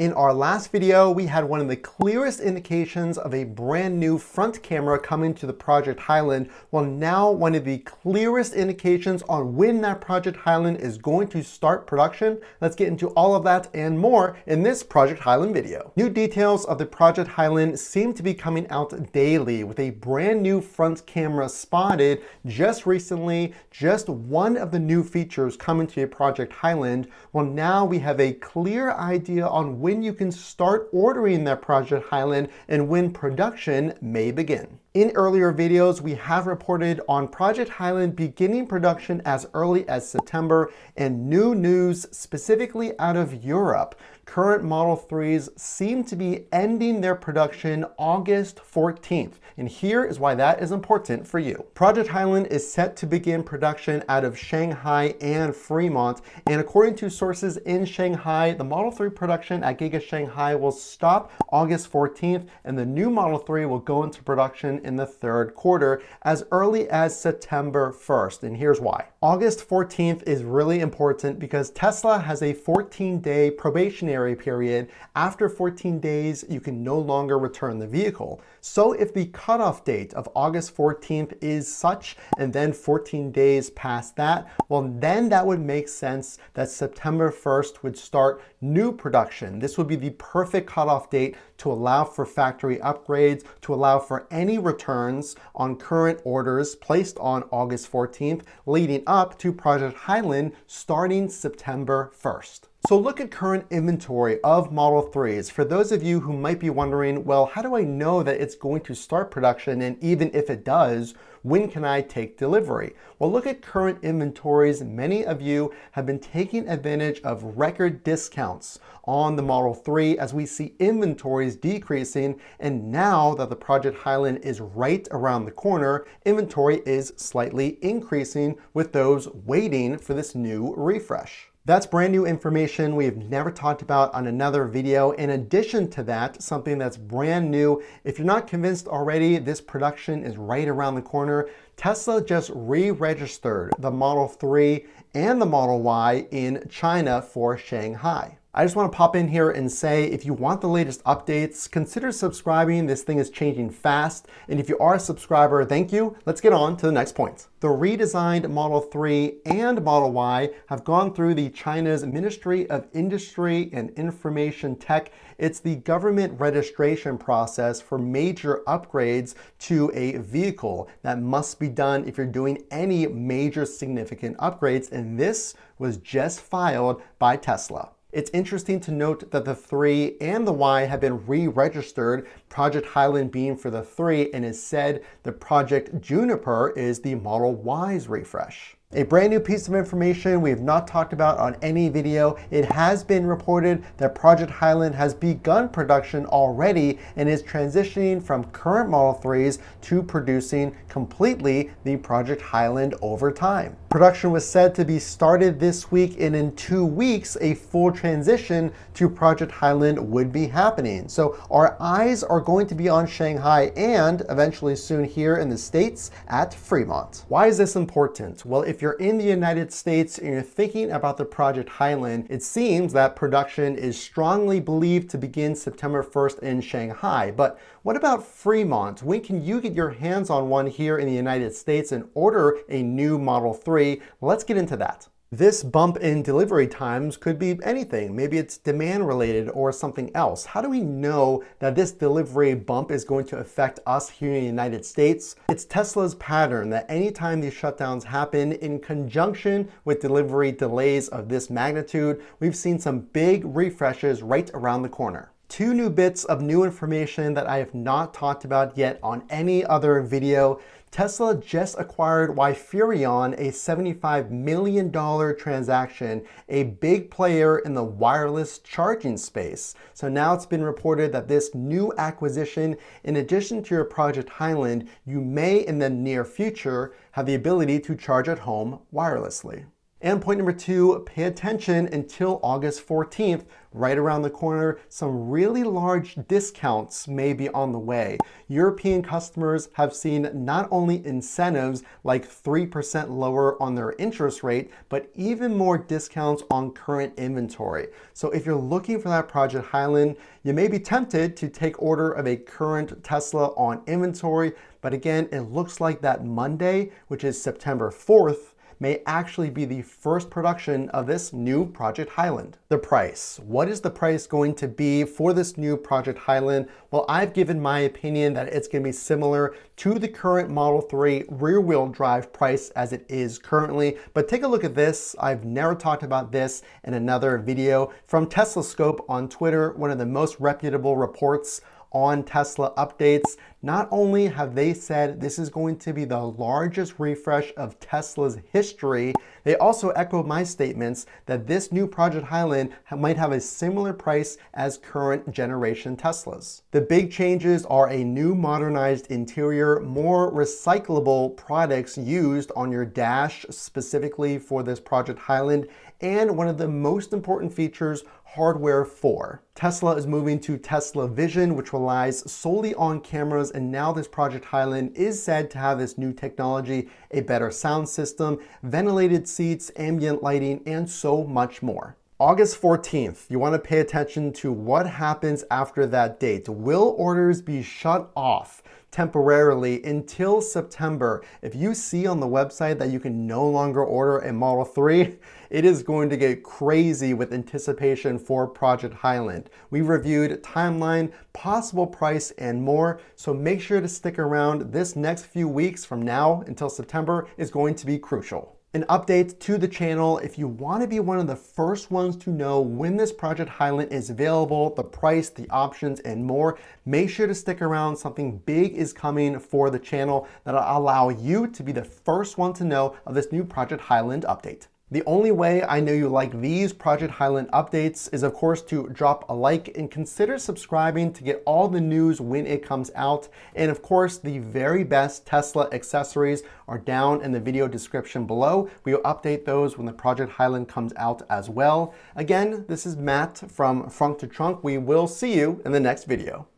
In our last video, we had one of the clearest indications of a brand new front camera coming to the Project Highland. Well, now one of the clearest indications on when that Project Highland is going to start production. Let's get into all of that and more in this Project Highland video. New details of the Project Highland seem to be coming out daily, with a brand new front camera spotted just recently. Just one of the new features coming to a Project Highland. Well, now we have a clear idea on when you can start ordering that Project Highland and when production may begin. In earlier videos, we have reported on Project Highland beginning production as early as September, and new news specifically out of Europe. Current Model 3s seem to be ending their production August 14th, and here is why that is important for you. Project Highland is set to begin production out of Shanghai and Fremont, and according to sources in Shanghai, the Model 3 production at Giga Shanghai will stop August 14th, and the new Model 3 will go into production in the third quarter as early as September 1st, and here's why. August 14th is really important because Tesla has a 14-day probationary period. After 14 days, you can no longer return the vehicle. So if the cutoff date of August 14th is such, and then 14 days past that, well, then that would make sense that September 1st would start new production. This would be the perfect cutoff date to allow for factory upgrades, to allow for any returns on current orders placed on August 14th, leading up to Project Highland starting September 1st. So look at current inventory of Model 3s. For those of you who might be wondering, well, how do I know that it's going to start production? And even if it does, when can I take delivery? Well, look at current inventories. Many of you have been taking advantage of record discounts on the Model 3 as we see inventories decreasing. And now that the Project Highland is right around the corner, inventory is slightly increasing with those waiting for this new refresh. That's brand new information we've never talked about on another video. In addition to that, something that's brand new, if you're not convinced already, this production is right around the corner. Tesla just re-registered the Model 3 and the Model Y in China for Shanghai. I just want to pop in here and say, if you want the latest updates, consider subscribing. This thing is changing fast. And if you are a subscriber, thank you. Let's get on to the next point. The redesigned Model 3 and Model Y have gone through the China's Ministry of Industry and Information Tech. It's the government registration process for major upgrades to a vehicle that must be done if you're doing any major significant upgrades. And this was just filed by Tesla. It's interesting to note that the 3 and the Y have been re-registered, Project Highland being for the 3, and is said the Project Juniper is the Model Y's refresh. A brand new piece of information we have not talked about on any video. It has been reported that Project Highland has begun production already and is transitioning from current Model 3s to producing completely the Project Highland over time. Production was said to be started this week, and in 2 weeks, a full transition to Project Highland would be happening. So our eyes are going to be on Shanghai and eventually soon here in the States at Fremont. Why is this important? Well, if you're in the United States and you're thinking about the Project Highland, it seems that production is strongly believed to begin September 1st in Shanghai. But what about Fremont? When can you get your hands on one here in the United States and order a new Model 3? Let's get into that. This bump in delivery times could be anything. Maybe it's demand related or something else. How do we know that this delivery bump is going to affect us here in the United States? It's Tesla's pattern that anytime these shutdowns happen in conjunction with delivery delays of this magnitude, we've seen some big refreshes right around the corner. 2 new bits of new information that I have not talked about yet on any other video. Tesla just acquired Wiferion, a $75 million transaction, a big player in the wireless charging space. So now it's been reported that this new acquisition, in addition to your Project Highland, you may in the near future have the ability to charge at home wirelessly. And point number 2, pay attention until August 14th, right around the corner. Some really large discounts may be on the way. European customers have seen not only incentives like 3% lower on their interest rate, but even more discounts on current inventory. So if you're looking for that Project Highland, you may be tempted to take order of a current Tesla on inventory, but again, it looks like that Monday, which is September 4th, may actually be the first production of this new Project Highland. The price. What is the price going to be for this new Project Highland? Well, I've given my opinion that it's going to be similar to the current Model 3 rear-wheel drive price as it is currently. But take a look at this. I've never talked about this in another video. From Tesla Scope on Twitter, one of the most reputable reports on Tesla updates. Not only have they said this is going to be the largest refresh of Tesla's history, they also echoed my statements that this new Project Highland might have a similar price as current generation Teslas. The big changes are a new modernized interior, more recyclable products used on your dash specifically for this Project Highland, and one of the most important features, hardware 4. Tesla is moving to Tesla Vision, which relies solely on cameras, and now this Project Highland is said to have this new technology, a better sound system, ventilated seats, ambient lighting, and so much more. August 14th, you want to pay attention to what happens after that date. Will orders be shut off temporarily until September? If you see on the website that you can no longer order a Model 3, it is going to get crazy with anticipation for Project Highland. We reviewed timeline, possible price, and more, so make sure to stick around. This next few weeks from now until September is going to be crucial. An update to the channel: if you want to be one of the first ones to know when this Project Highland is available, the price, the options, and more, make sure to stick around. Something big is coming for the channel that'll allow you to be the first one to know of this new Project Highland update. The only way I know you like these Project Highland updates is, of course, to drop a like and consider subscribing to get all the news when it comes out. And of course, the very best Tesla accessories are down in the video description below. We will update those when the Project Highland comes out as well. Again, this is Matt from Frunk to Trunk. We will see you in the next video.